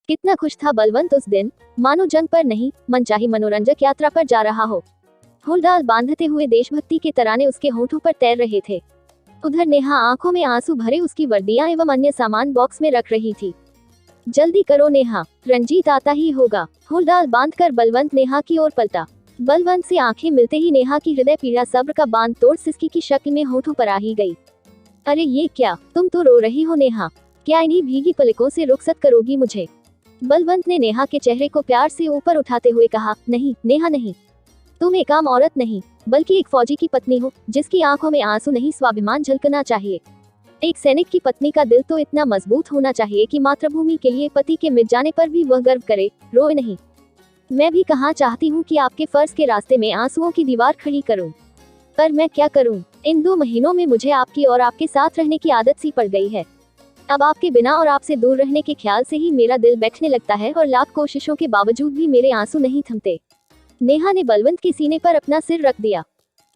कितना खुश था बलवंत उस दिन, मानो जंग पर नहीं, मनचाही मनोरंजक यात्रा पर जा रहा हो। फूलडाल बांधते हुए देशभक्ति के तराने उसके होठों पर तैर रहे थे। उधर नेहा आंखों में आंसू भरे उसकी वर्दियां एवं अन्य सामान बॉक्स में रख रही थी। जल्दी करो नेहा, रंजीत आता ही होगा। फूलडाल बांधकर बलवंत नेहा की ओर पलटा। बलवंत से आंखें मिलते ही नेहा की हृदय पीड़ा सब्र का बांध तोड़ सिसकी की शक्ल में होठों पर आ ही गई। अरे ये क्या, तुम तो रो रही हो नेहा, क्या इन्हीं भीगी पलकों से रुखसत करोगी मुझे? बलवंत ने नेहा के चेहरे को प्यार से ऊपर उठाते हुए कहा, नहीं नेहा नहीं, तुम एक आम औरत नहीं, बल्कि एक फौजी की पत्नी हो, जिसकी आंखों में आंसू नहीं स्वाभिमान झलकना चाहिए। एक सैनिक की पत्नी का दिल तो इतना मजबूत होना चाहिए कि मातृभूमि के लिए पति के मिट जाने पर भी वह गर्व करे, रोए नहीं। मैं भी कहाँ चाहती हूँ कि आपके फर्ज के रास्ते में आंसुओं की दीवार खड़ी करूँ, पर मैं क्या करूँ? इन 2 महीनों में मुझे आपकी और आपके साथ रहने की आदत सी पड़ गई है। अब आपके बिना और आपसे दूर रहने के ख्याल से ही मेरा दिल बैठने लगता है और लाख कोशिशों के बावजूद भी मेरे आंसू नहीं थमते। नेहा ने बलवंत के सीने पर अपना सिर रख दिया।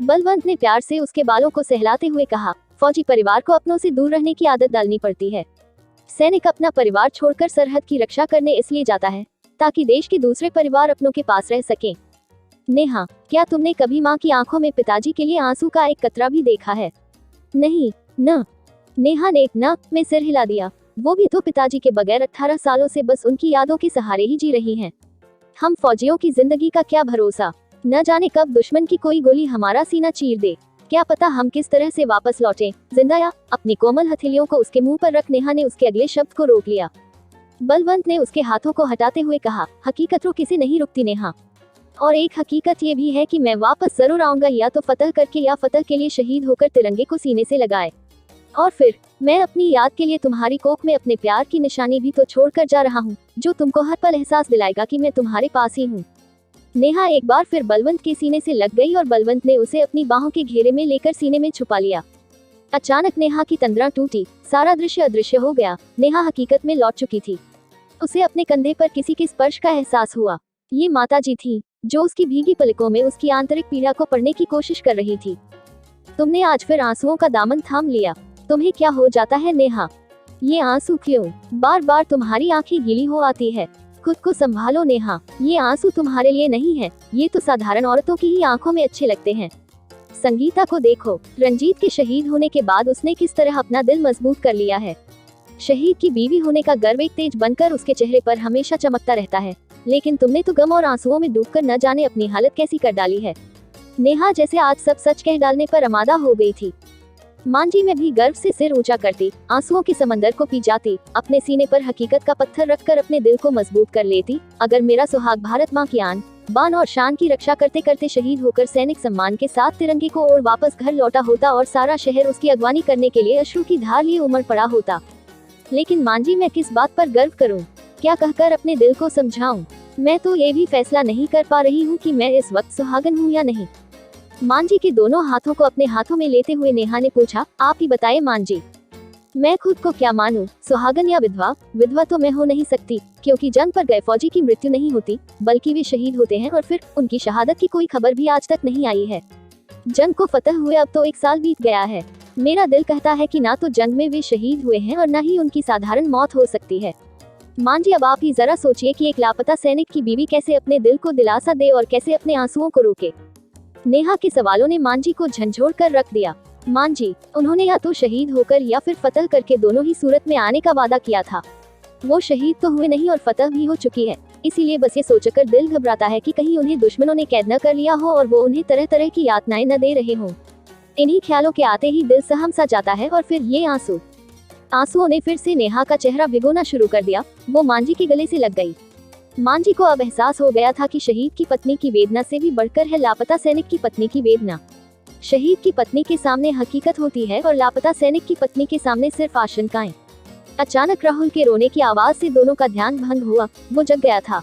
बलवंत ने प्यार से उसके बालों को सहलाते हुए कहा, फौजी परिवार को अपनों से दूर रहने की आदत डालनी पड़ती है। सैनिक अपना परिवार छोड़कर सरहद की रक्षा करने इसलिए जाता है ताकि देश के दूसरे परिवार अपनों के पास रह सकें। नेहा, क्या तुमने कभी माँ की आंखों में पिताजी के लिए आंसू का एक कतरा भी देखा है? नहीं न। नेहा ने न में सिर हिला दिया। वो भी तो पिताजी के बगैर 18 सालों से बस उनकी यादों के सहारे ही जी रही हैं। हम फौजियों की जिंदगी का क्या भरोसा, न जाने कब दुश्मन की कोई गोली हमारा सीना चीर दे, क्या पता हम किस तरह से वापस लौटें, जिंदा या? अपनी कोमल हथेलियों को उसके मुंह पर रख नेहा ने उसके अगले शब्द को रोक लिया। बलवंत ने उसके हाथों को हटाते हुए कहा, हकीकत रो किसे नहीं रुकती नेहा, और एक हकीकत ये भी है कि मैं वापस जरूर आऊंगा, या तो फतह करके या फतह के लिए शहीद होकर तिरंगे को सीने से लगाए। और फिर मैं अपनी याद के लिए तुम्हारी कोख में अपने प्यार की निशानी भी तो छोड़कर जा रहा हूँ, जो तुमको हर पल एहसास दिलाएगा कि मैं तुम्हारे पास ही हूँ। नेहा एक बार फिर बलवंत के सीने से लग गई और बलवंत ने उसे अपनी बाहों के घेरे में लेकर सीने में छुपा लिया। अचानक नेहा की तंद्रा टूटी, सारा दृश्य अदृश्य हो गया। नेहा हकीकत में लौट चुकी थी। उसे अपने कंधे पर किसी के स्पर्श का एहसास हुआ। ये माताजी थी, जो उसकी भीगी पलकों में उसकी आंतरिक पीड़ा को पढ़ने की कोशिश कर रही थी। तुमने आज फिर आंसुओं का दामन थाम लिया। तुम्हें क्या हो जाता है नेहा? ये आंसू क्यों बार बार तुम्हारी आंखें गीली हो आती है? खुद को संभालो नेहा, ये आंसू तुम्हारे लिए नहीं है, ये तो साधारण औरतों की ही आंखों में अच्छे लगते हैं। संगीता को देखो, रंजीत के शहीद होने के बाद उसने किस तरह अपना दिल मजबूत कर लिया है। शहीद की बीवी होने का गर्व एक तेज बनकर उसके चेहरे पर हमेशा चमकता रहता है, लेकिन तुमने तो गम और आंसुओं में डूबकर न जाने अपनी हालत कैसी कर डाली है। नेहा जैसे आज सब सच कह डालने पर आमादा हो गई थी। मांझी में भी गर्व से सिर ऊंचा करती, आंसुओं के समंदर को पी जाती, अपने सीने पर हकीकत का पत्थर रखकर अपने दिल को मजबूत कर लेती। अगर मेरा सुहाग भारत माँ की आन बान और शान की रक्षा करते करते शहीद होकर सैनिक सम्मान के साथ तिरंगे को ओढ़ वापस घर लौटा होता और सारा शहर उसकी अगवानी करने के लिए अश्रु की धार लिए उमड़ पड़ा होता, लेकिन मांझी मैं किस बात पर गर्व करूं? क्या कहकर अपने दिल को समझाऊं? मैं तो ये भी फैसला नहीं कर पा रही हूँ कि मैं इस वक्त सुहागन हूँ या नहीं। मांझी के दोनों हाथों को अपने हाथों में लेते हुए नेहा ने पूछा, आप ही बताए मांझी, मैं खुद को क्या मानूं, सुहागन या विधवा? विधवा तो मैं हो नहीं सकती, क्योंकि जंग पर गए फौजी की मृत्यु नहीं होती, बल्कि वे शहीद होते हैं और फिर उनकी शहादत की कोई खबर भी आज तक नहीं आई है। जंग को फतह हुए अब तो 1 साल बीत गया है। मेरा दिल कहता है कि ना तो जंग में वे शहीद हुए हैं और न ही उनकी साधारण मौत हो सकती है। मांझी, अब आप ही जरा सोचिए कि एक लापता सैनिक की बीवी कैसे अपने दिल को दिलासा दे और कैसे अपने आंसुओं को रोके। नेहा के सवालों ने मांझी को झंझोड़ कर रख दिया। मांझी, उन्होंने या तो शहीद होकर या फिर फतह करके दोनों ही सूरत में आने का वादा किया था। वो शहीद तो हुए नहीं और फतह भी हो चुकी है, इसीलिए बस ये सोचकर दिल घबराता है कि कहीं उन्हें दुश्मनों ने कैद न कर लिया हो और वो उन्हें तरह तरह की यातनाएं न दे रहे हों। इन्हीं ख्यालों के आते ही दिल सहम सा जाता है और फिर ये आंसुओं ने फिर से नेहा का चेहरा भिगोना शुरू कर दिया। वो मांझी के गले से लग गई। मांझी को अब एहसास हो गया था कि शहीद की पत्नी की वेदना से भी बढ़कर है लापता सैनिक की पत्नी की वेदना। शहीद की पत्नी के सामने हकीकत होती है और लापता सैनिक की पत्नी के सामने सिर्फ आशंकाएं। अचानक राहुल के रोने की आवाज से दोनों का ध्यान भंग हुआ। वो जग गया था।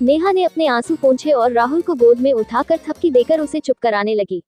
नेहा ने अपने आंसू पोंछे और राहुल को गोद में उठाकर थपकी देकर उसे चुप कराने लगी।